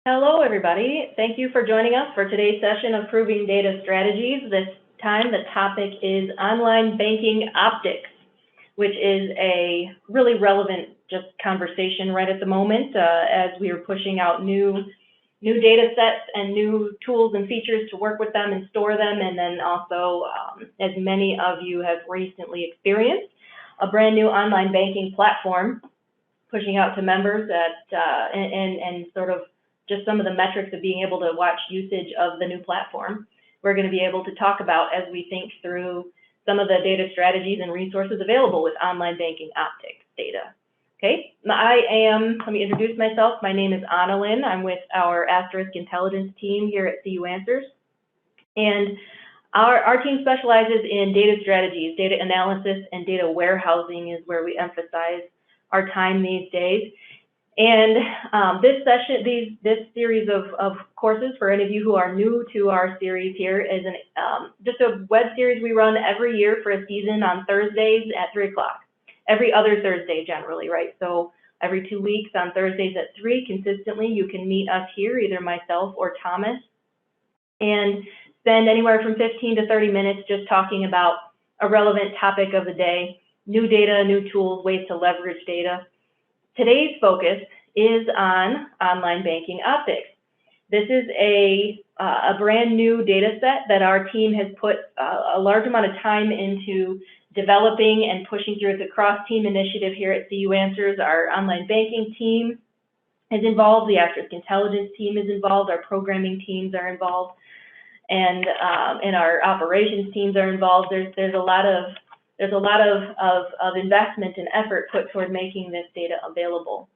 Hello, everybody. Thank you for joining us for today's session of Proving Data Strategies. This time, the topic is online banking optics, which is a really relevant just conversation right at the moment as we are pushing out new data sets and new tools and features to work with them and store them, and then also, as many of you have recently experienced, a brand new online banking platform pushing out to members and sort of just some of the metrics of being able to watch usage of the new platform. We're going to be able to talk about as we think through some of the data strategies and resources available with online banking optics data. Okay, let me introduce myself. My name is Anna Lynn. I'm with our Asterisk Intelligence team here at CU Answers. And our team specializes in data strategies, data analysis, and data warehousing is where we emphasize our time these days. And this series of courses, for any of you who are new to our series here, is just a web series we run every year for a season on Thursdays at 3 o'clock. Every other Thursday generally, right? So every 2 weeks on Thursdays at 3 consistently, you can meet us here, either myself or Thomas, and spend anywhere from 15 to 30 minutes just talking about a relevant topic of the day, new data, new tools, ways to leverage data. Today's focus is on online banking optics. This is a brand new data set that our team has put a large amount of time into developing and pushing through. It's a cross-team initiative here at CU Answers. Our online banking team is involved, the Asterisk Intelligence team is involved, our programming teams are involved, and our operations teams are involved. There's a lot of investment and effort put toward making this data available.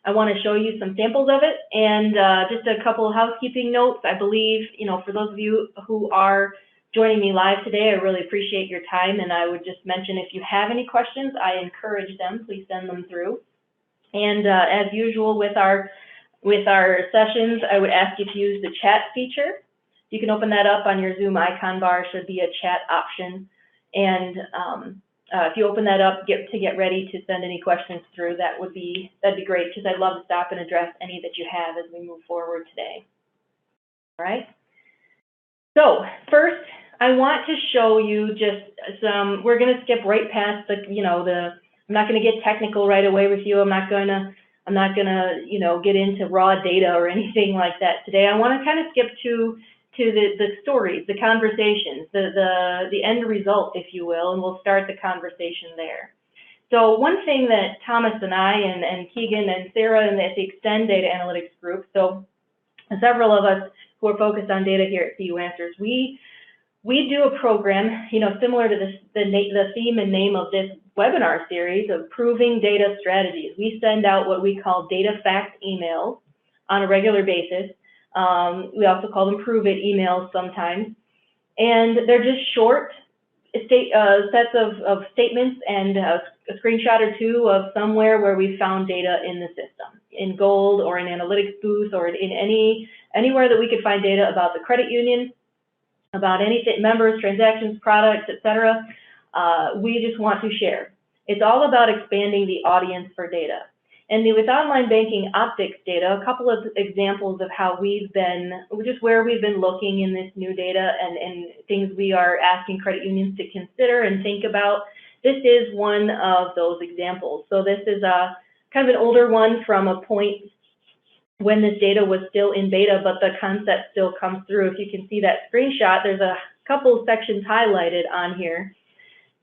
I want to show you some samples of it, and just a couple of housekeeping notes. I believe, for those of you who are joining me live today, I really appreciate your time, and I would just mention if you have any questions, I encourage them. Please send them through. And as usual with our sessions, I would ask you to use the chat feature. You can open that up on your Zoom icon bar. Should be a chat option. And if you open that up, get ready to send any questions through. That'd be great, because I'd love to stop and address any that you have as we move forward today. All right. So first, I want to show you just some. We're going to skip right past I'm not going to get technical right away with you. I'm not going to get into raw data or anything like that today. I want to kind of skip to the stories, the conversations, the end result, if you will, and we'll start the conversation there. So one thing that Thomas and I and Keegan and Sarah and the Extend Data Analytics group, so several of us who are focused on data here at CU Answers, we do a program, similar to the theme and name of this webinar series of Proving Data Strategies. We send out what we call data fact emails on a regular basis. We also call them prove it emails sometimes, and they're just short sets of statements and a screenshot or two of somewhere where we found data in the system, in Gold or in Analytics Booth or in anywhere that we could find data about the credit union, about anything, members, transactions, products, etc. We just want to share. It's all about expanding the audience for data. And with online banking optics data, a couple of examples of how where we've been looking in this new data and things we are asking credit unions to consider and think about. This is one of those examples. So this is a kind of an older one from a point when this data was still in beta, but the concept still comes through. If you can see that screenshot, there's a couple sections highlighted on here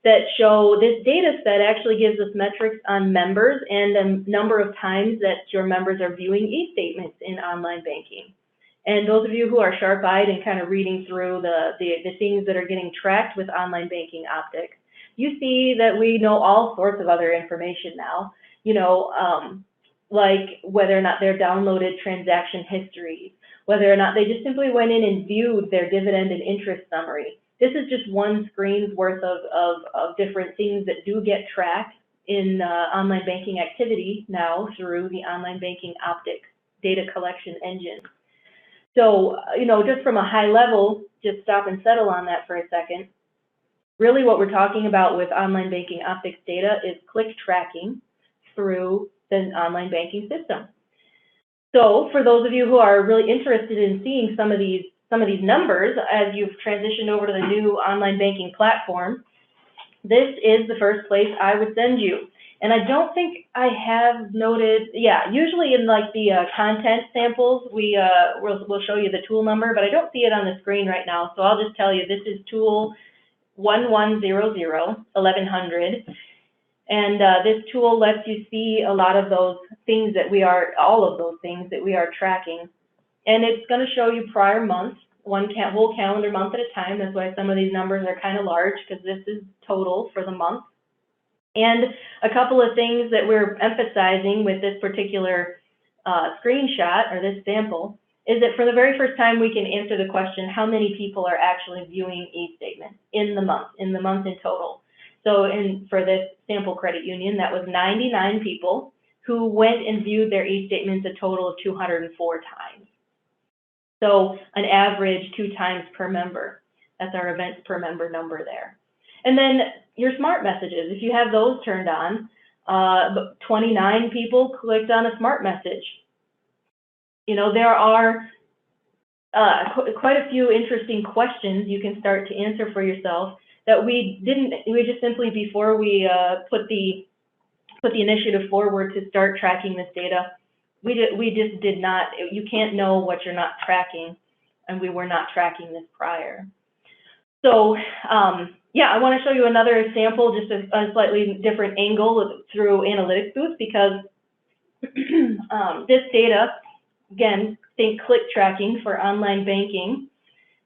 that show this data set actually gives us metrics on members and the number of times that your members are viewing e-statements in online banking. And those of you who are sharp-eyed and kind of reading through the things that are getting tracked with online banking optics, you see that we know all sorts of other information now, like whether or not they're downloaded transaction histories, whether or not they just simply went in and viewed their dividend and interest summary. This is just one screen's worth of different things that do get tracked in online banking activity now through the online banking optics data collection engine. So, just from a high level, just stop and settle on that for a second. Really what we're talking about with online banking optics data is click tracking through the online banking system. So for those of you who are really interested in seeing some of these numbers as you've transitioned over to the new online banking platform, this is the first place I would send you. And I don't think I have noted, yeah, usually in like the content samples, we'll show you the tool number, but I don't see it on the screen right now. So I'll just tell you, this is tool 1100. And this tool lets you see a lot of those things that all of those things that we are tracking. And it's going to show you prior months, whole calendar month at a time. That's why some of these numbers are kind of large, because this is total for the month. And a couple of things that we're emphasizing with this particular screenshot or this sample is that for the very first time we can answer the question, how many people are actually viewing e-statements in the month in total. So for this sample credit union, that was 99 people who went and viewed their e-statements a total of 204 times. So an average 2 times per member. That's our events per member number there. And then your smart messages, if you have those turned on, 29 people clicked on a smart message. You know, there are quite a few interesting questions you can start to answer for yourself that we just simply, before we put the initiative forward to start tracking this data, we just did not, you can't know what you're not tracking, and we were not tracking this prior. So yeah, I want to show you another example, just a slightly different angle through Analytics Boost, because this data, again, think click tracking for online banking,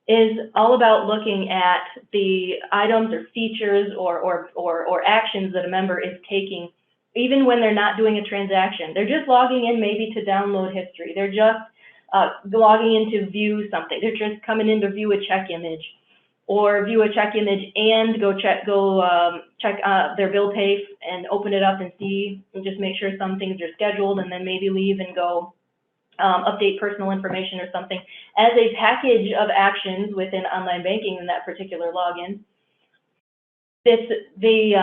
is all about looking at the items or features or actions that a member is taking, even when they're not doing a transaction. They're just logging in maybe to download history. They're just logging in to view something. They're just coming in to view a check image, or view a check image and go check their bill pay and open it up and see, and just make sure some things are scheduled, and then maybe leave and go update personal information or something as a package of actions within online banking in that particular login. The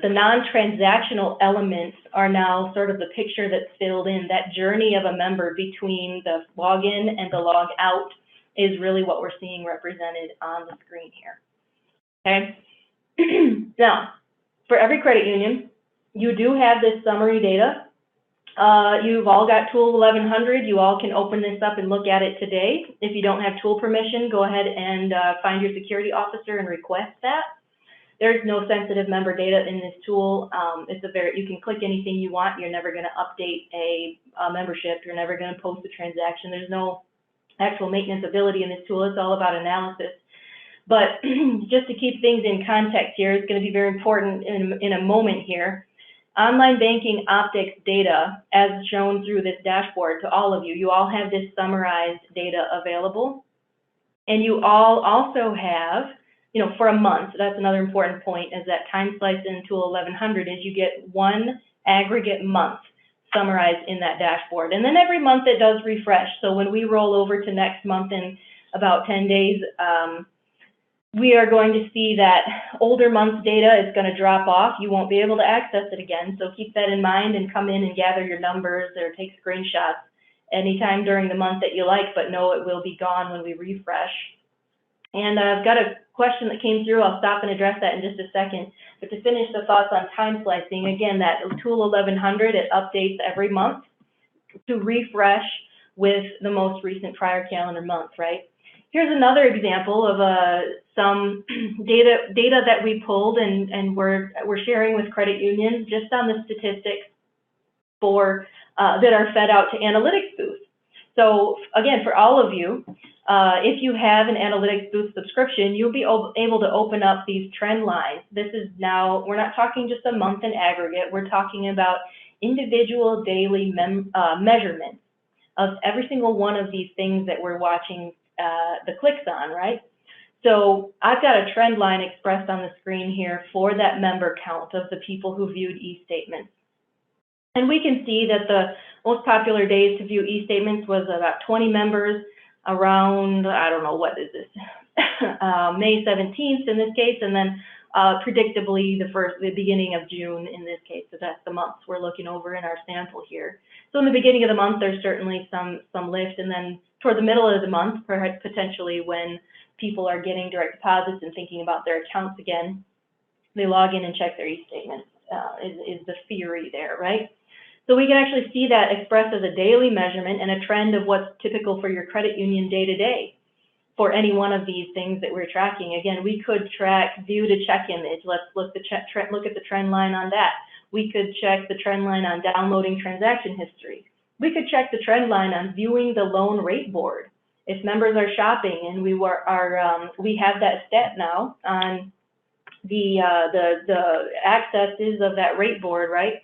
non-transactional elements are now sort of the picture that's filled in. That journey of a member between the login and the log out is really what we're seeing represented on the screen here. Okay. Now, for every credit union, you do have this summary data. You've all got tool 1100. You all can open this up and look at it today. If you don't have tool permission, go ahead and find your security officer and request that. There's no sensitive member data in this tool. You can click anything you want. You're never going to update a membership. You're never going to post a transaction. There's no actual maintenance ability in this tool. It's all about analysis. But just to keep things in context here, it's going to be very important in a moment here. Online banking optics data, as shown through this dashboard to all of you, you all have this summarized data available. And you all also have, for a month, that's another important point, is that time slice in tool 1100 is you get one aggregate month summarized in that dashboard. And then every month it does refresh. So when we roll over to next month in about 10 days, we are going to see that older month's data is going to drop off. You won't be able to access it again. So keep that in mind and come in and gather your numbers or take screenshots anytime during the month that you like, but know it will be gone when we refresh. And I've got a question that came through. I'll stop and address that in just a second. But to finish the thoughts on time slicing, again, that tool 1100, it updates every month to refresh with the most recent prior calendar month, right? Here's another example of some data that we pulled and we're sharing with credit unions just on the statistics for that are fed out to Analytics Boost. So again, for all of you, if you have an Analytics Boost subscription, you'll be able to open up these trend lines. This is now, we're not talking just a month in aggregate, we're talking about individual daily measurements of every single one of these things that we're watching the clicks on, right? So I've got a trend line expressed on the screen here for that member count of the people who viewed e-statements. And we can see that the most popular days to view e-statements was about 20 members around, I don't know, what is this, May 17th in this case, and then predictably the beginning of June in this case, so that's the months we're looking over in our sample here. So in the beginning of the month, there's certainly some lift, and then toward the middle of the month, perhaps potentially when people are getting direct deposits and thinking about their accounts again, they log in and check their e-statements, is the theory there, right? So we can actually see that expressed as a daily measurement and a trend of what's typical for your credit union day to day for any one of these things that we're tracking. Again, we could track view to check image. Let's look at the trend line on that. We could check the trend line on downloading transaction history. We could check the trend line on viewing the loan rate board. If members are shopping and we have that stat now on the accesses of that rate board, right?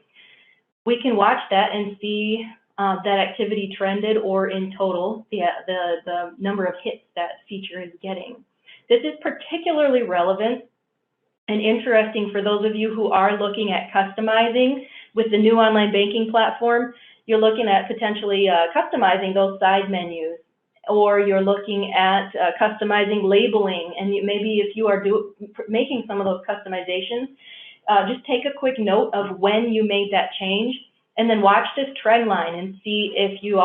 We can watch that and see that activity trended, or in total, the number of hits that feature is getting. This is particularly relevant and interesting for those of you who are looking at customizing with the new online banking platform. You're looking at potentially customizing those side menus, or you're looking at customizing labeling, and maybe if you are making some of those customizations, just take a quick note of when you made that change, and then watch this trend line and see if you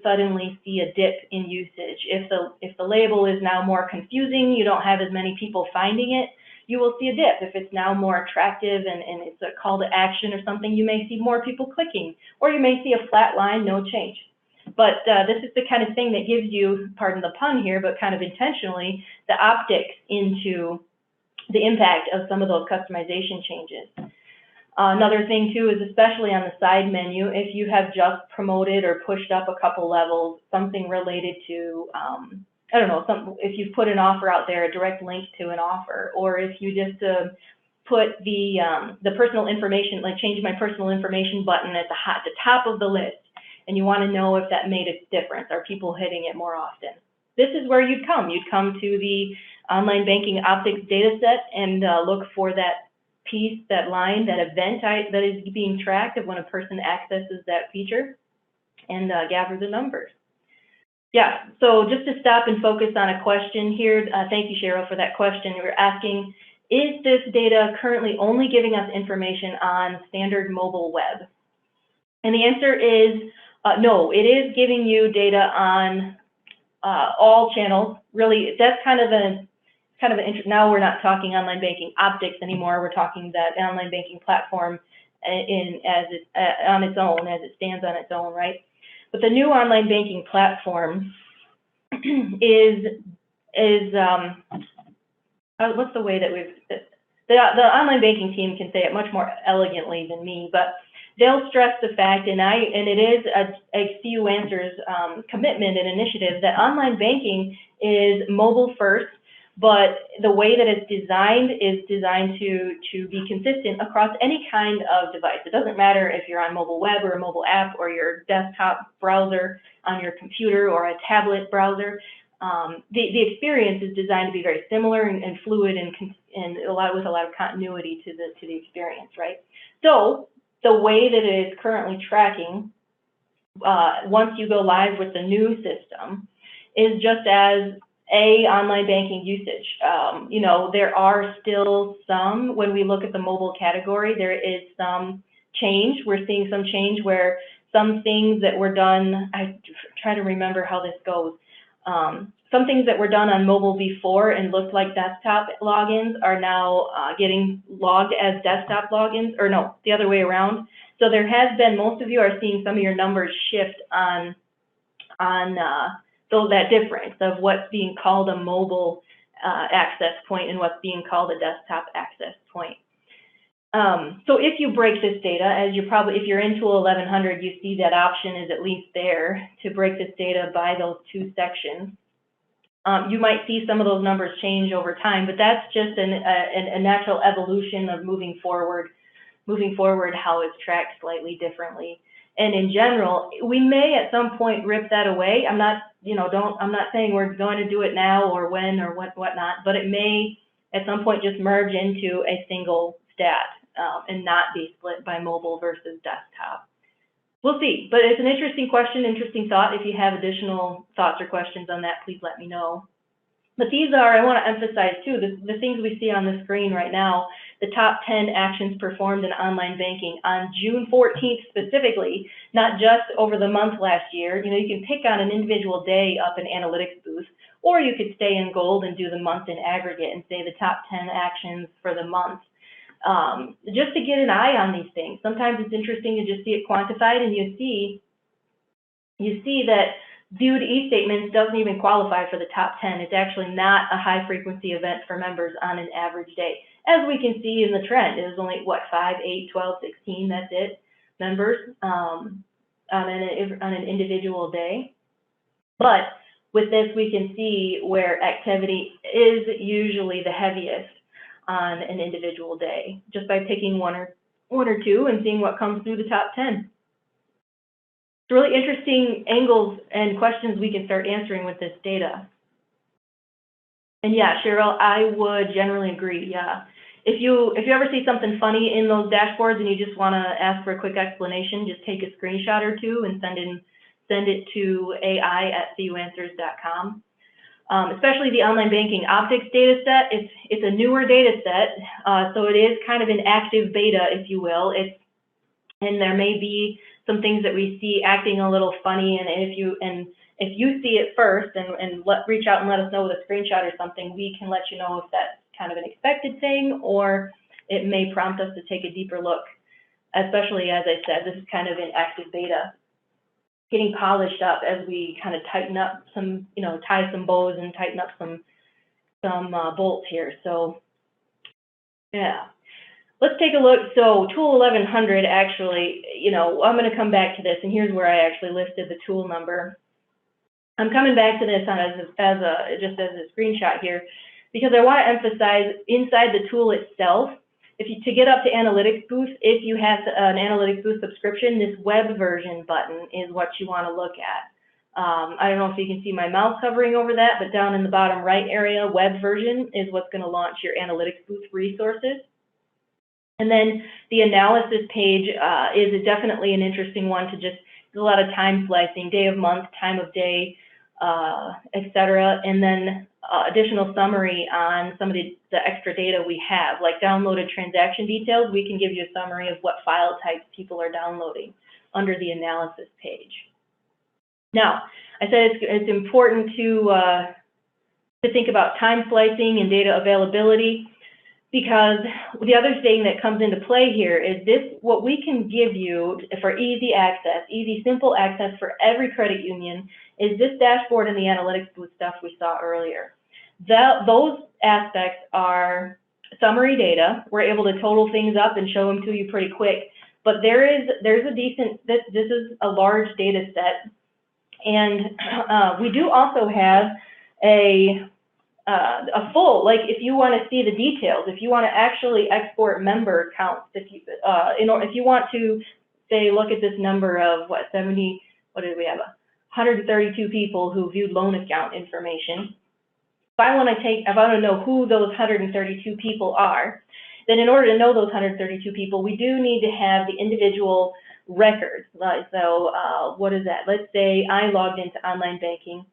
suddenly see a dip in usage. If the label is now more confusing, you don't have as many people finding it, you will see a dip. If it's now more attractive and it's a call to action or something, you may see more people clicking, or you may see a flat line, no change. But this is the kind of thing that gives you, pardon the pun here, but kind of intentionally, the optics into the impact of some of those customization changes. Another thing too is, especially on the side menu, if you have just promoted or pushed up a couple levels, something related to, I don't know, if you've put an offer out there, a direct link to an offer, or if you just put the personal information, like change my personal information button at the top of the list, and you want to know if that made a difference. Are people hitting it more often? This is where you'd come. You'd come to the online banking optics data set and look for that piece, that line, that event that is being tracked of when a person accesses that feature, and gather the numbers. Yeah, so just to stop and focus on a question here, thank you, Cheryl, for that question. We're asking, is this data currently only giving us information on standard mobile web? And the answer is no, it is giving you data on all channels. Really, that's kind of an now we're not talking online banking optics anymore. We're talking that online banking platform on its own, as it stands on its own, right? But the new online banking platform is what's the way that the online banking team can say it much more elegantly than me, but they'll stress the fact, and it is a CU Answers commitment and initiative, that online banking is mobile first, but the way that it's designed is designed to be consistent across any kind of device. It doesn't matter if you're on mobile web or a mobile app, or your desktop browser on your computer, or a tablet browser. The experience is designed to be very similar and fluid and with a lot of continuity to the experience, right? So the way that it is currently tracking, once you go live with the new system, is just as online banking usage. You know, there are still some, when we look at the mobile category, there is some change. We're seeing some change where some things that were done, I try to remember how this goes. Some things that were done on mobile before and looked like desktop logins are now getting logged as desktop logins, or no, the other way around. So there has been, most of you are seeing some of your numbers shift on so that difference of what's being called a mobile access point and what's being called a desktop access point. So if you break this data, as you're probably, if you're in Tool 1100, you see that option is at least there to break this data by those two sections. You might see some of those numbers change over time, but that's just a natural evolution of moving forward, how it's tracked slightly differently. And in general, we may at some point rip that away. I'm not saying we're going to do it now or when or whatnot, but it may at some point just merge into a single stat and not be split by mobile versus desktop. We'll see, but it's an interesting question, interesting thought. If you have additional thoughts or questions on that, please let me know. But these are, I want to emphasize too, the things we see on the screen right now, the top 10 actions performed in online banking on June 14th specifically, not just over the month last year. You know, you can pick on an individual day up in analytics booth, or you could stay in gold and do the month in aggregate and say the top 10 actions for the month. Just to get an eye on these things. Sometimes it's interesting to just see it quantified, and you see that viewed e-statements doesn't even qualify for the top 10. It's actually not a high frequency event for members on an average day. As we can see in the trend, it was only, what, 5, 8, 12, 16, that's it, members on an individual day. But with this, we can see where activity is usually the heaviest on an individual day, just by picking one or two and seeing what comes through the top 10. It's really interesting angles and questions we can start answering with this data. And yeah, Cheryl, I would generally agree, yeah. If you ever see something funny in those dashboards and you just want to ask for a quick explanation, just take a screenshot or two and send it to ai@cuanswers.com. Especially the online banking optics data set, it's a newer data set, so it is kind of an active beta, if you will. And there may be some things that we see acting a little funny, and if you see it first and reach out and let us know with a screenshot or something, we can let you know if that's kind of an expected thing, or it may prompt us to take a deeper look. Especially, as I said, this is kind of an active beta, getting polished up as we kind of tighten up some, tie some bows and tighten up some bolts here. So yeah. Let's take a look. So tool 1100, actually, I'm going to come back to this, and here's where I actually listed the tool number. I'm coming back to this just as a screenshot here, because I want to emphasize inside the tool itself, to get up to analytics booth, if you have an analytics booth subscription, this web version button is what you want to look at. I don't know if you can see my mouse hovering over that, but down in the bottom right area, web version is what's going to launch your analytics booth resources. And then the analysis page is definitely an interesting one to just do a lot of time slicing, day of month, time of day, etc. And then additional summary on some of the extra data we have, like downloaded transaction details. We can give you a summary of what file types people are downloading under the analysis page. Now, I said it's important to think about time slicing and data availability, because the other thing that comes into play here is what we can give you for easy access, simple access for every credit union, is this dashboard and the analytics booth stuff we saw earlier. Those aspects are summary data. We're able to total things up and show them to you pretty quick, but there's a decent, this is a large data set, and we do also have a full, like if you want to see the details, if you want to actually export member counts, if you want to say, look at this number of what did we have, 132 people who viewed loan account information. If I want to know who those 132 people are, then in order to know those 132 people, we do need to have the individual records. So what is that? Let's say I logged into online banking,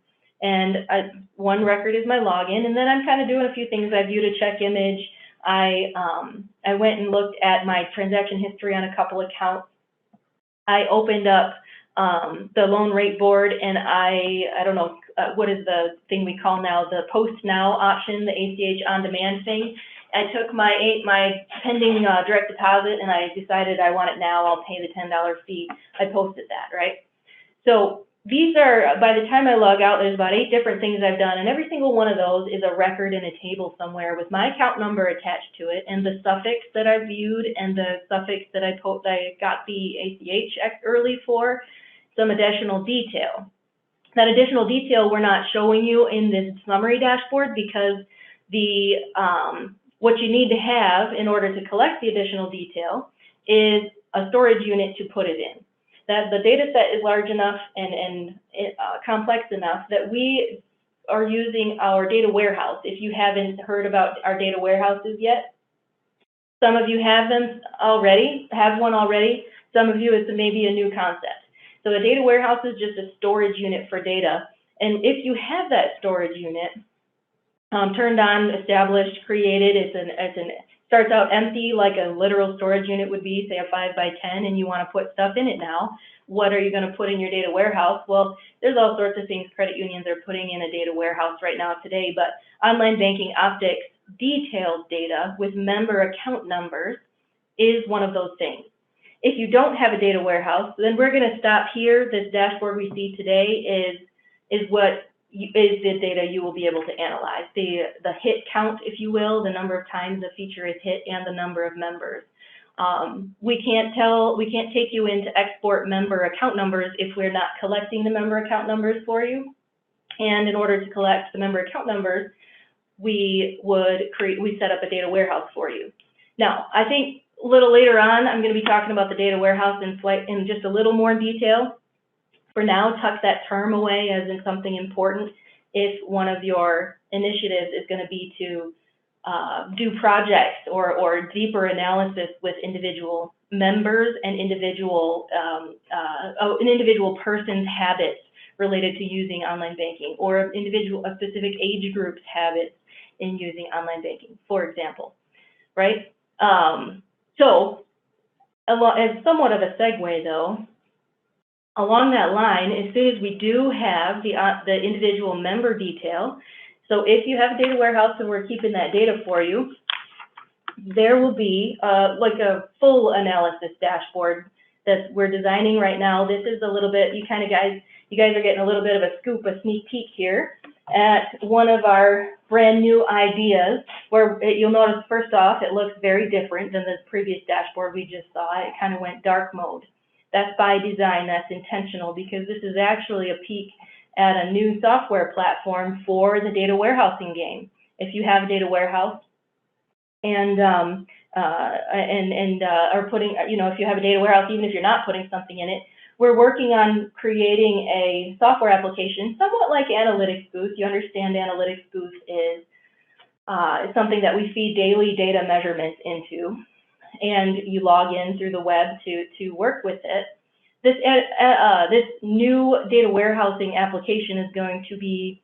and one record is my login, and then I'm kind of doing a few things. I viewed a check image. I went and looked at my transaction history on a couple accounts. I opened up the loan rate board, and I don't know, what is the thing we call now, the post now option, the ACH on demand thing. I took my pending direct deposit, and I decided I want it now. I'll pay the $10 fee. I posted that, right? So these are, by the time I log out, there's about 8 different things I've done, and every single one of those is a record in a table somewhere with my account number attached to it, and the suffix that I viewed, and the suffix that I got the ACH early for, some additional detail. That additional detail we're not showing you in this summary dashboard, because what you need to have in order to collect the additional detail is a storage unit to put it in. That the data set is large enough and complex enough that we are using our data warehouse. If you haven't heard about our data warehouses yet, some of you have one already. Some of you, it's maybe a new concept. So a data warehouse is just a storage unit for data. And if you have that storage unit, turned on, established, created. Starts out empty, like a literal storage unit would be, say a 5 by 10, and you want to put stuff in it now. What are you going to put in your data warehouse? Well, there's all sorts of things credit unions are putting in a data warehouse right now today, but online banking optics detailed data with member account numbers is one of those things. If you don't have a data warehouse, then we're going to stop here. This dashboard we see today is the data you will be able to analyze. The hit count, if you will, the number of times a feature is hit, and the number of members. We can't take you into export member account numbers if we're not collecting the member account numbers for you. And in order to collect the member account numbers, we set up a data warehouse for you. Now, I think a little later on, I'm going to be talking about the data warehouse in just a little more detail. For now, tuck that term away as in something important if one of your initiatives is going to be to do projects or deeper analysis with individual members and an individual person's habits related to using online banking, or a specific age group's habits in using online banking, for example, right? So, as somewhat of a segue though, along that line, as soon as we do have the individual member detail, so if you have a data warehouse and we're keeping that data for you, there will be like a full analysis dashboard that we're designing right now. This is a little bit, you guys are getting a little bit of a scoop, a sneak peek here at one of our brand new ideas, where you'll notice first off, it looks very different than the previous dashboard we just saw. It kind of went dark mode. That's by design, that's intentional, because this is actually a peek at a new software platform for the data warehousing game. If you have a data warehouse and are putting, if you have a data warehouse, even if you're not putting something in it, we're working on creating a software application, somewhat like Analytics Booth. You understand Analytics Booth is something that we feed daily data measurements into, and you log in through the web to work with it. This new data warehousing application is going to be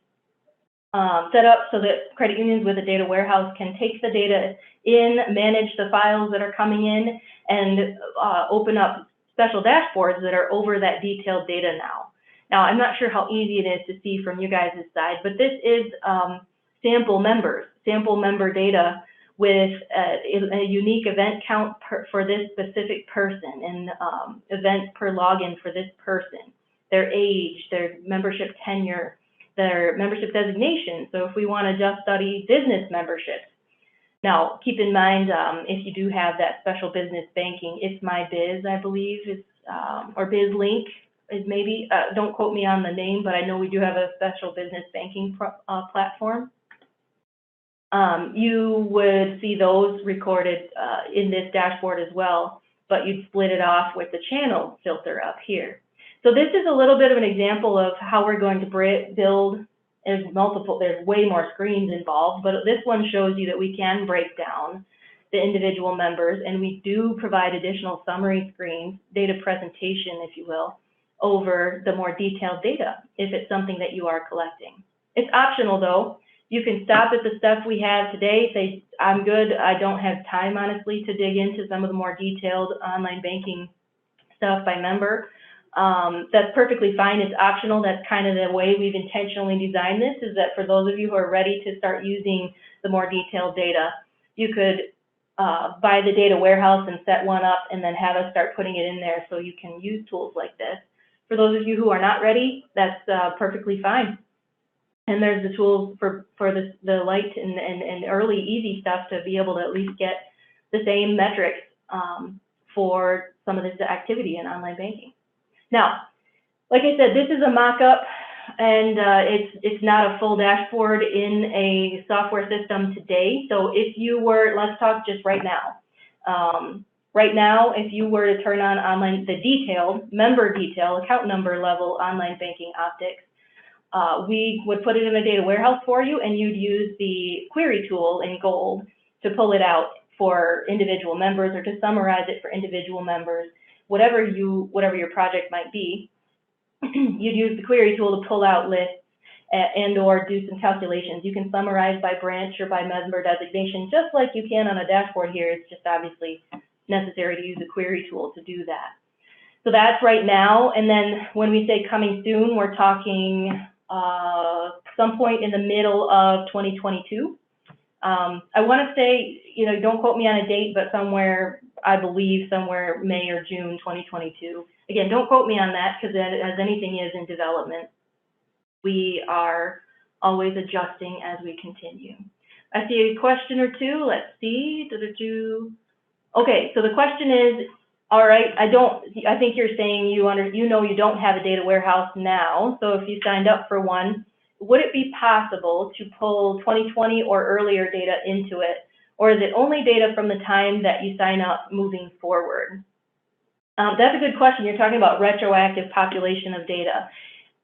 set up so that credit unions with a data warehouse can take the data in, manage the files that are coming in, and open up special dashboards that are over that detailed data now. Now, I'm not sure how easy it is to see from you guys' side, but this is sample member data with a unique event count for this specific person, and events per login for this person, their age, their membership tenure, their membership designation. So if we want to just study business memberships. Now, keep in mind, if you do have that special business banking, It's My Biz, I believe, is, or BizLink is maybe, don't quote me on the name, but I know we do have a special business banking platform. You would see those recorded in this dashboard as well, but you'd split it off with the channel filter up here. So this is a little bit of an example of how we're going to build. There's way more screens involved, but this one shows you that we can break down the individual members, and we do provide additional summary screens, data presentation, if you will, over the more detailed data, if it's something that you are collecting. It's optional though. You can stop at the stuff we have today, say, I'm good, I don't have time, honestly, to dig into some of the more detailed online banking stuff by member. That's perfectly fine, it's optional. That's kind of the way we've intentionally designed this, is that for those of you who are ready to start using the more detailed data, you could buy the data warehouse and set one up and then have us start putting it in there so you can use tools like this. For those of you who are not ready, that's perfectly fine. And there's the tools for the light and early easy stuff to be able to at least get the same metrics for some of this activity in online banking. Now, like I said, this is a mock-up, and it's not a full dashboard in a software system today. So if you were, let's talk just right now. Right now, if you were to turn on online, the detailed, member detail, account number level online banking optics, we would put it in a data warehouse for you, and you'd use the query tool in gold to pull it out for individual members, or to summarize it for individual members. Whatever your project might be, you'd use the query tool to pull out lists and or do some calculations. You can summarize by branch or by member designation, just like you can on a dashboard here. It's just obviously necessary to use a query tool to do that. So that's right now. And then when we say coming soon, we're talking some point in the middle of 2022. I want to say, don't quote me on a date, but somewhere, I believe somewhere May or June 2022. Again, don't quote me on that, because as anything is in development, we are always adjusting as we continue. I see a question or two. Let's see. Okay, so the question is, all right, I think you're saying you don't have a data warehouse now. So if you signed up for one, would it be possible to pull 2020 or earlier data into it? Or is it only data from the time that you sign up moving forward? That's a good question. You're talking about retroactive population of data.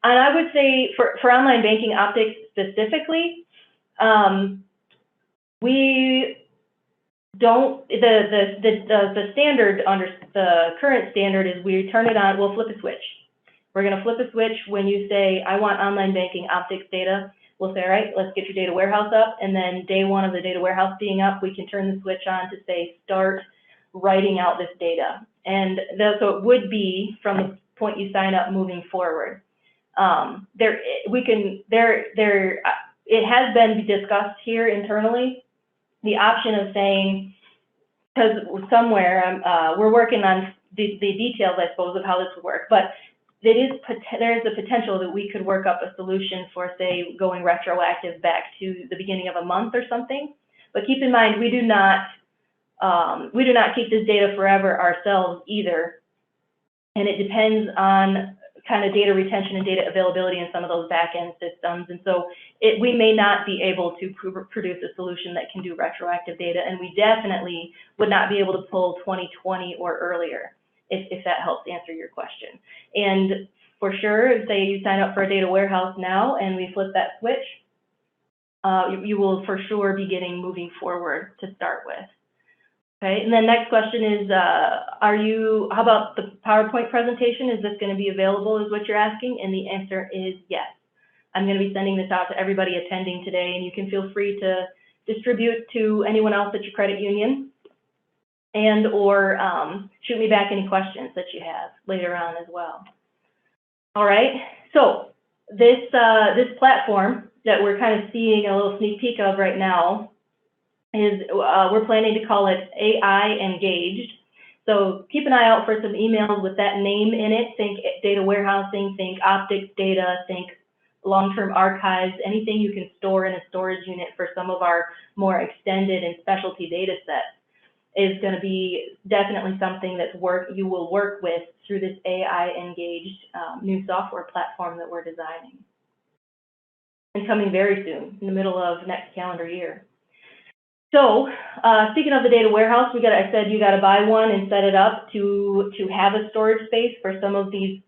And I would say for online banking optics specifically, we don't, the standard under the current standard is we turn it on, we'll flip a switch. We're going to flip a switch when you say, I want online banking optics data. We'll say, all right, let's get your data warehouse up. And then day one of the data warehouse being up, we can turn the switch on to say, start writing out this data. And so it would be from the point you sign up moving forward. It has been discussed here internally, the option of saying, because somewhere we're working on the details, I suppose, of how this would work, but there is the potential that we could work up a solution for, say, going retroactive back to the beginning of a month or something. But keep in mind, we do not keep this data forever ourselves either, and it depends on kind of data retention and data availability in some of those back-end systems. And so we may not be able to produce a solution that can do retroactive data, and we definitely would not be able to pull 2020 or earlier, if that helps answer your question. And for sure, say you sign up for a data warehouse now and we flip that switch, you will for sure be getting moving forward to start with. Okay, and then next question is, how about the PowerPoint presentation? Is this going to be available, is what you're asking? And the answer is yes. I'm going to be sending this out to everybody attending today, and you can feel free to distribute to anyone else at your credit union, and or shoot me back any questions that you have later on as well. All right, so this platform that we're kind of seeing a little sneak peek of right now is we're planning to call it AI Engaged. So keep an eye out for some emails with that name in it. Think data warehousing, think optics data, think long-term archives, anything you can store in a storage unit for some of our more extended and specialty data sets is going to be definitely something that you will work with through this AI Engaged new software platform that we're designing. And coming very soon, in the middle of next calendar year. So speaking of the data warehouse, I said you got to buy one and set it up to have a storage space for some of these,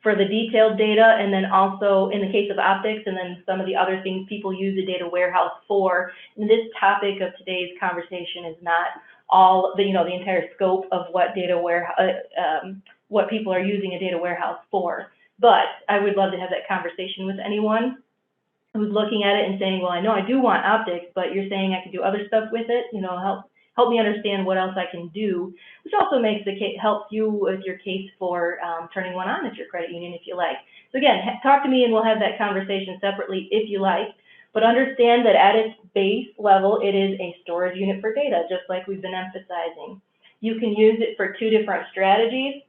for the detailed data, and then also in the case of optics, and then some of the other things people use the data warehouse for. And this topic of today's conversation is not all the entire scope of what what people are using a data warehouse for. But I would love to have that conversation with anyone who's looking at it and saying, well, I know I do want optics, but you're saying I could do other stuff with it, help me understand what else I can do, which also helps you with your case for turning one on at your credit union if you like. So again, talk to me and we'll have that conversation separately if you like, but understand that at its base level, it is a storage unit for data, just like we've been emphasizing. You can use it for two different strategies,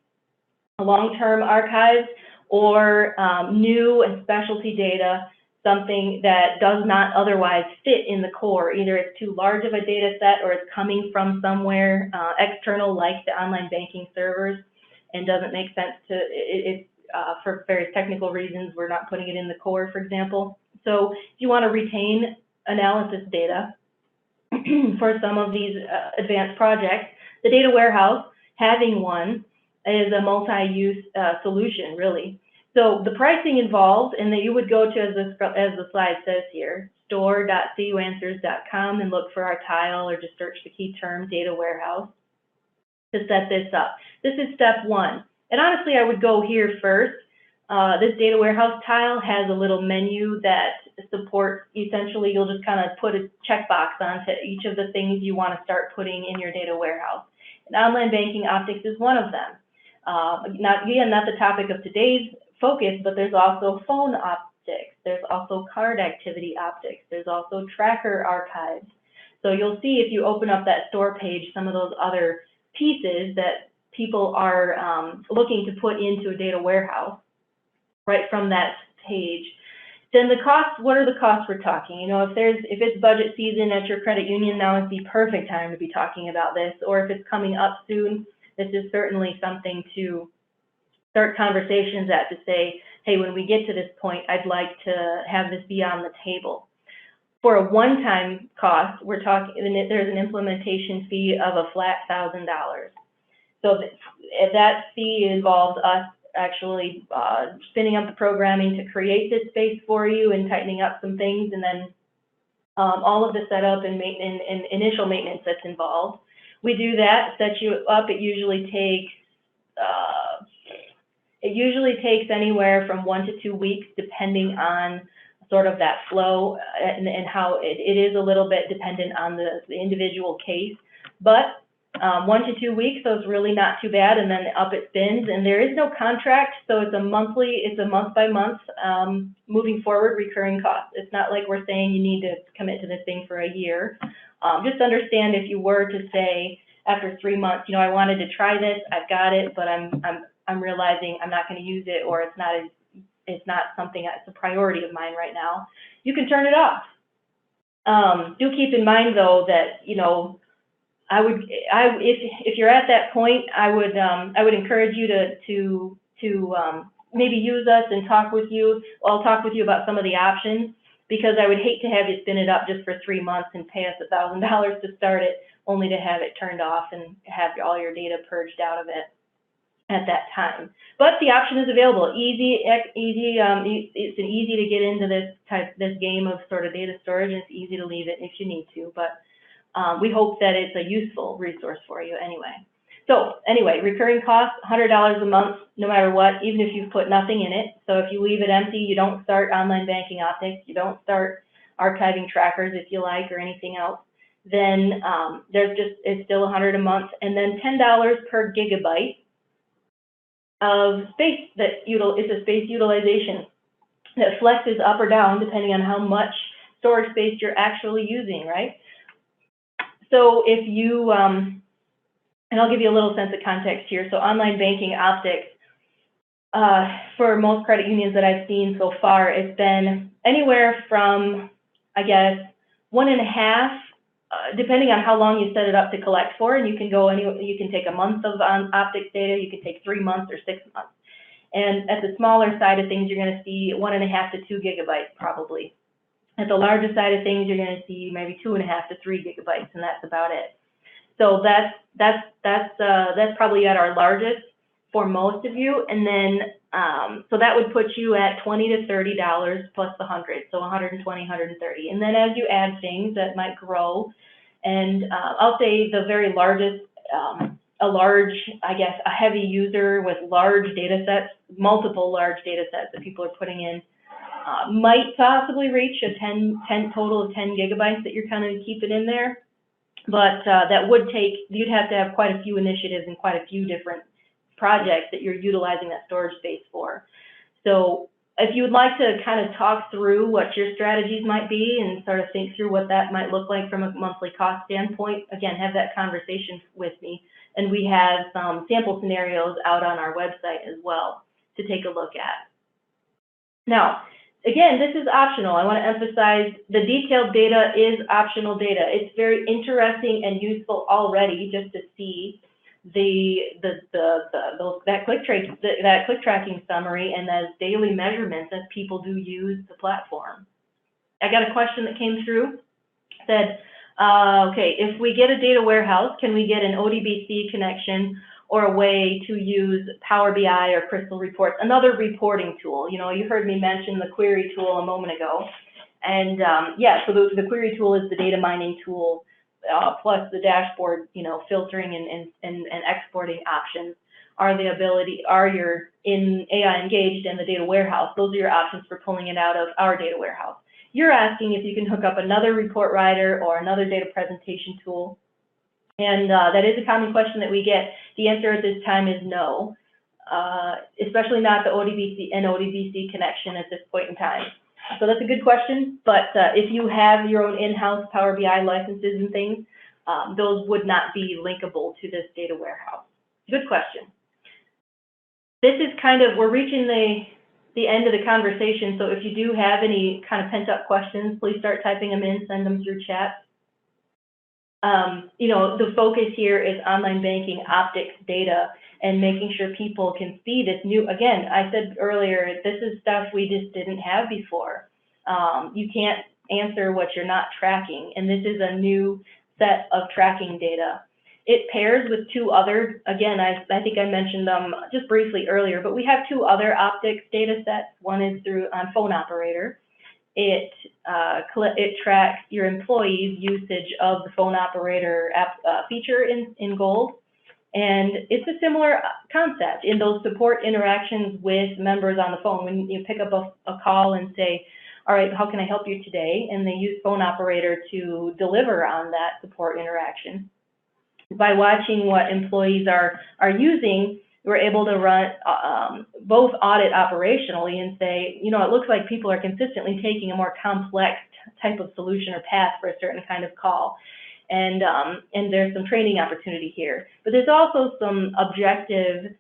long-term archives or new and specialty data, something that does not otherwise fit in the core. Either it's too large of a data set or it's coming from somewhere external like the online banking servers and doesn't make sense for various technical reasons, we're not putting it in the core, for example. So if you want to retain analysis data for some of these advanced projects, the data warehouse, having one, is a multi-use solution, really. So the pricing involved, and that you would go to, as the slide says here, store.cuanswers.com and look for our tile, or just search the key term data warehouse to set this up. This is step one. And honestly, I would go here first This data warehouse tile has a little menu that supports, essentially, you'll just kind of put a checkbox onto each of the things you want to start putting in your data warehouse. And online banking optics is one of them. Not the topic of today's focus, but there's also phone optics. There's also card activity optics. There's also tracker archives. So you'll see if you open up that store page, some of those other pieces that people are looking to put into a data warehouse right from that page. Then the costs, what are the costs we're talking? You know, if it's budget season at your credit union, now is the perfect time to be talking about this. Or if it's coming up soon, this is certainly something to start conversations at, to say, hey, when we get to this point, I'd like to have this be on the table. For a one-time cost, we're talking, there's an implementation fee of a flat $1,000. So that fee involves us actually spinning up the programming to create this space for you and tightening up some things, and then all of the setup and maintenance and initial maintenance that's involved. We do that, set you up. It usually takes anywhere from 1 to 2 weeks, depending on sort of that flow and how it is a little bit dependent on the individual case. But 1 to 2 weeks, so it's really not too bad, and then up it spins. And there is no contract, so it's a month by month moving forward recurring cost. It's not like we're saying you need to commit to this thing for a year. Just understand, if you were to say after 3 months, you know, I wanted to try this, I've got it, but I'm realizing I'm not going to use it, or it's not something that's a priority of mine right now, you can turn it off. Do keep in mind though that, you know, if you're at that point, I would encourage you to maybe use us and talk with you. I'll talk with you about some of the options, because I would hate to have you spin it up just for 3 months and pay us $1,000 to start it, only to have it turned off and have all your data purged out of it at that time. But the option is available. It's easy to get into this game of sort of data storage, and it's easy to leave it if you need to. But we hope that it's a useful resource for you anyway. So anyway, recurring costs, $100 a month, no matter what, even if you've put nothing in it. So if you leave it empty, you don't start online banking optics, you don't start archiving trackers if you like, or anything else, then it's still $100 a month. And then $10 per gigabyte of space it's a space utilization that flexes up or down depending on how much storage space you're actually using, right? So if you, and I'll give you a little sense of context here. So online banking optics, for most credit unions that I've seen so far, it's been anywhere from, I guess, 1.5, depending on how long you set it up to collect for, and you can go anywhere. You can take a month of optics data, you can take 3 months or 6 months. And at the smaller side of things, you're going to see 1.5 to 2 gigabytes probably. At the larger side of things, you're going to see maybe 2.5 to 3 gigabytes, and that's about it. So that's probably at our largest for most of you. And then so that would put you at $20 to $30 plus the 100, so 120, 130. And then as you add things, that might grow. And I'll say the very largest, a heavy user with large data sets, multiple large data sets that people are putting in, might possibly reach a 10 total of 10 gigabytes that you're kind of keeping in there. But that would take, you'd have to have quite a few initiatives and quite a few different projects that you're utilizing that storage space for. So if you would like to kind of talk through what your strategies might be and sort of think through what that might look like from a monthly cost standpoint, again, have that conversation with me. And we have some sample scenarios out on our website as well to take a look at. Now, again, this is optional. I want to emphasize the detailed data is optional data. It's very interesting and useful already just to see that click tracking summary and those daily measurements as people do use the platform. I got a question that came through, said, okay, if we get a data warehouse, can we get an ODBC connection or a way to use Power BI or Crystal Reports, another reporting tool? You know, you heard me mention the query tool a moment ago. And yeah, so the query tool is the data mining tool, plus the dashboard, you know, filtering and exporting options. are you're in AI engaged in the data warehouse. Those are your options for pulling it out of our data warehouse. You're asking if you can hook up another report writer or another data presentation tool. And that is a common question that we get. The answer at this time is no, especially not the ODBC and ODBC connection at this point in time. So that's a good question, but if you have your own in-house Power BI licenses and things, those would not be linkable to this data warehouse. Good question. This is we're reaching the end of the conversation, so if you do have any kind of pent-up questions, please start typing them in, send them through chat. The focus here is online banking optics data and making sure people can see this new, again, I said earlier, this is stuff we just didn't have before. You can't answer what you're not tracking, and this is a new set of tracking data. It pairs with two other, again, I think I mentioned them just briefly earlier, but we have two other optics data sets. One is on phone operator. It tracks your employees' usage of the phone operator app feature in Gold. And it's a similar concept in those support interactions with members on the phone. When you pick up a call and say, all right, how can I help you today? And they use phone operator to deliver on that support interaction. By watching what employees are using, we're able to run both audit operationally and say, it looks like people are consistently taking a more complex type of solution or path for a certain kind of call. And there's some training opportunity here. But there's also some objective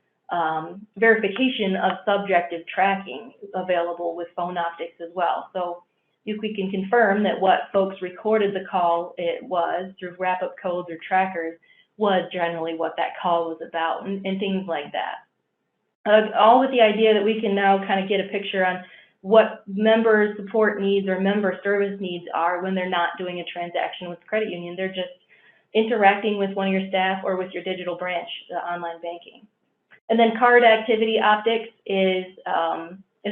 verification of subjective tracking available with phone optics as well. So if we can confirm that what folks recorded the call it was through wrap-up codes or trackers was generally what that call was about, and things like that. All with the idea that we can now kind of get a picture on what member support needs or member service needs are when they're not doing a transaction with the credit union. They're just interacting with one of your staff or with your digital branch, the online banking. And then card activity optics is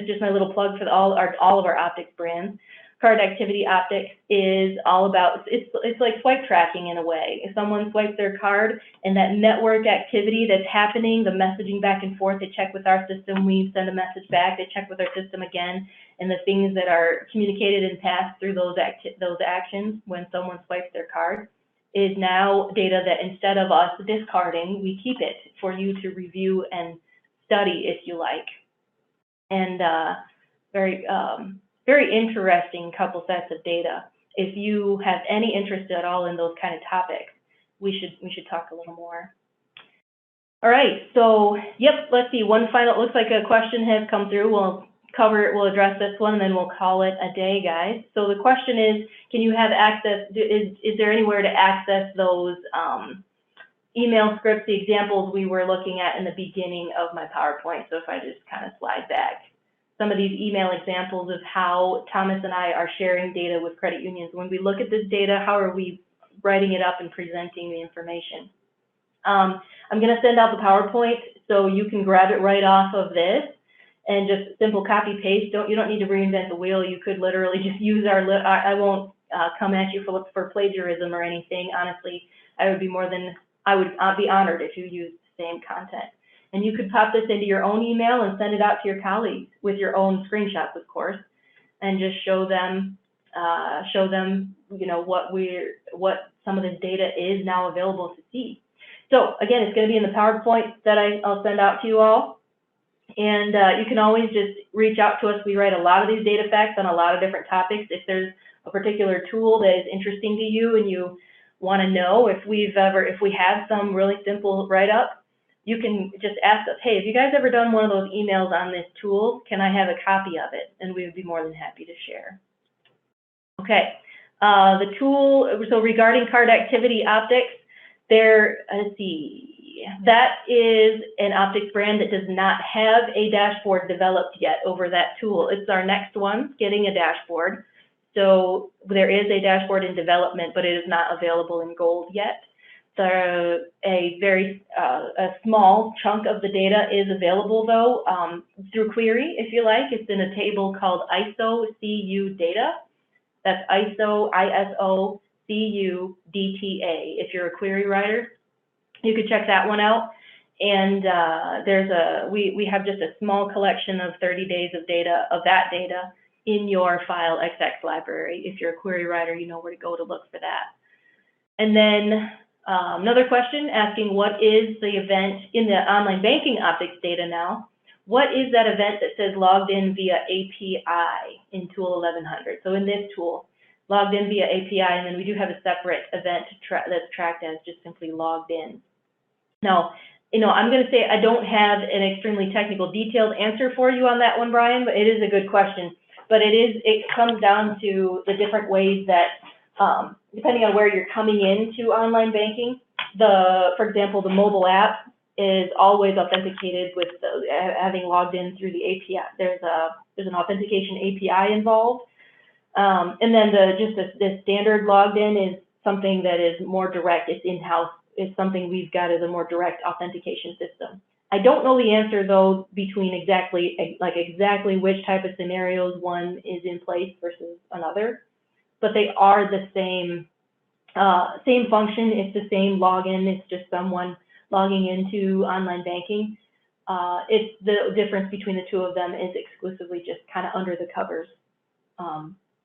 just my little plug for all of our optics brands. Card activity optics is all about, it's like swipe tracking in a way. If someone swipes their card and that network activity that's happening, the messaging back and forth, they check with our system, we send a message back, they check with our system again, and the things that are communicated and passed through those actions when someone swipes their card is now data that instead of us discarding, we keep it for you to review and study if you like. And very interesting couple sets of data. If you have any interest at all in those kind of topics, we should talk a little more. All right, so yep, let's see, one final, it looks like a question has come through. We'll cover it, we'll address this one, and then we'll call it a day, guys. So the question is, can you have access, is there anywhere to access those email scripts, the examples we were looking at in the beginning of my PowerPoint? So if I just kind of slide back. Some of these email examples of how Thomas and I are sharing data with credit unions. When we look at this data, how are we writing it up and presenting the information? I'm going to send out the PowerPoint so you can grab it right off of this and just simple copy paste. You don't need to reinvent the wheel. You could literally just use I won't come at you for plagiarism or anything. Honestly, I would be honored if you used the same content. And you could pop this into your own email and send it out to your colleagues with your own screenshots, of course, and just show them, what some of this data is now available to see. So again, it's going to be in the PowerPoint that I'll send out to you all. And you can always just reach out to us. We write a lot of these data facts on a lot of different topics. If there's a particular tool that is interesting to you and you want to know if we have some really simple write-up, you can just ask us, hey, have you guys ever done one of those emails on this tool? Can I have a copy of it? And we would be more than happy to share. Okay, the tool, so regarding card activity optics, let's see, that is an optics brand that does not have a dashboard developed yet over that tool. It's our next one, getting a dashboard. So there is a dashboard in development, but it is not available in Gold yet. So a small chunk of the data is available though through query, if you like. It's in a table called ISO CU data. That's ISO CU DTA. If you're a query writer, you could check that one out. And we have just a small collection of 30 days of that data in your file XX library. If you're a query writer, you know where to go to look for that. And then another question asking, what is the event in the online banking optics data now? What is that event that says logged in via API in tool 1100? So in this tool, logged in via API, and then we do have a separate event that's tracked as just simply logged in. Now, I'm going to say I don't have an extremely technical, detailed answer for you on that one, Brian, but it is a good question. But it comes down to the different ways that, depending on where you're coming into online banking, for example, the mobile app is always authenticated with having logged in through the API. There's an authentication API involved, and then the standard logged in is something that is more direct. It's in-house. It's something we've got as a more direct authentication system. I don't know the answer though between exactly which type of scenarios one is in place versus another, but they are the same function. It's the same login. It's just someone logging into online banking. It's the difference between the two of them is exclusively just kind of under the covers,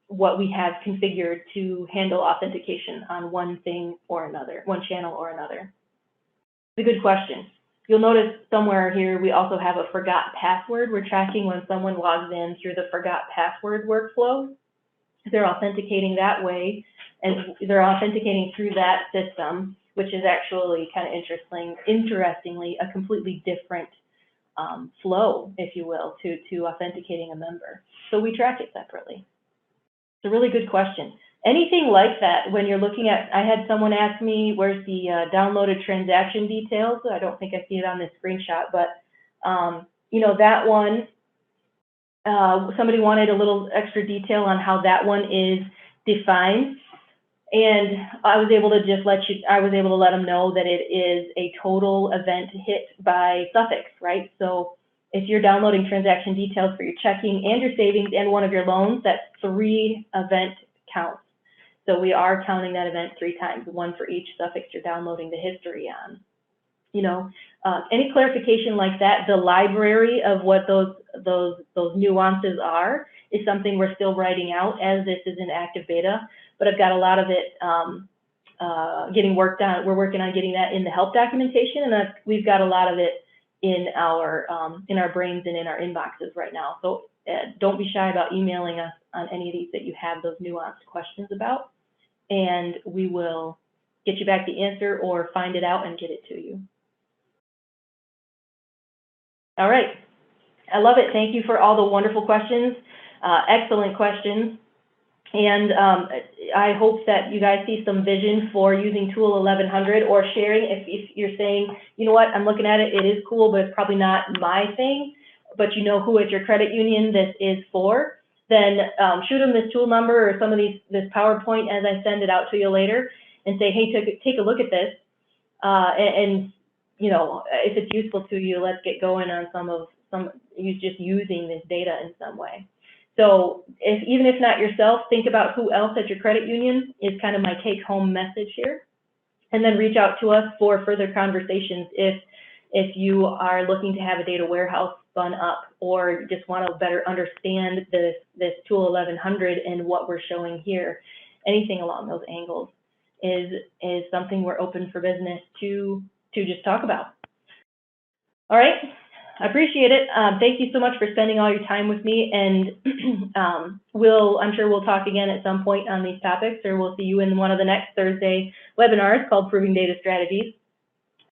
what we have configured to handle authentication on one thing or another, one channel or another. It's a good question. You'll notice somewhere here we also have a forgot password. We're tracking when someone logs in through the forgot password workflow. They're authenticating that way, and they're authenticating through that system, which is actually kind of interestingly a completely different flow, if you will, to authenticating a member. So we track it separately. It's a really good question. Anything like that when you're looking at, I had someone ask me, where's the downloaded transaction details? I don't think I see it on this screenshot, but that one, somebody wanted a little extra detail on how that one is defined. And I was able to let them know that it is a total event hit by suffix, right? So if you're downloading transaction details for your checking and your savings and one of your loans, that's 3 event counts. So we are counting that event 3 times, one for each suffix you're downloading the history on. Any clarification like that, the library of what those nuances are is something we're still writing out as this is in active beta, but I've got a lot of it getting worked on. We're working on getting that in the help documentation, and we've got a lot of it in our brains and in our inboxes right now. So don't be shy about emailing us on any of these that you have those nuanced questions about, and we will get you back the answer or find it out and get it to you. All right, I love it. Thank you for all the wonderful questions, excellent questions. And I hope that you guys see some vision for using tool 1100 or sharing. If you're saying, you know what, I'm looking at it, it is cool, but it's probably not my thing, but you know who at your credit union this is for, then shoot them this tool number or some of this PowerPoint as I send it out to you later and say, hey, take a look at this. And if it's useful to you, let's get going on just using this data in some way. So even if not yourself, think about who else at your credit union is kind of my take-home message here, and then reach out to us for further conversations if you are looking to have a data warehouse spun up or just want to better understand this tool 1100 and what we're showing here. Anything along those angles is something we're open for business to just talk about. All right. I appreciate it. Thank you so much for spending all your time with me, and I'm sure we'll talk again at some point on these topics, or we'll see you in one of the next Thursday webinars called Proving Data Strategies.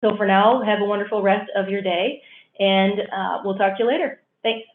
So for now, have a wonderful rest of your day, and we'll talk to you later. Thanks.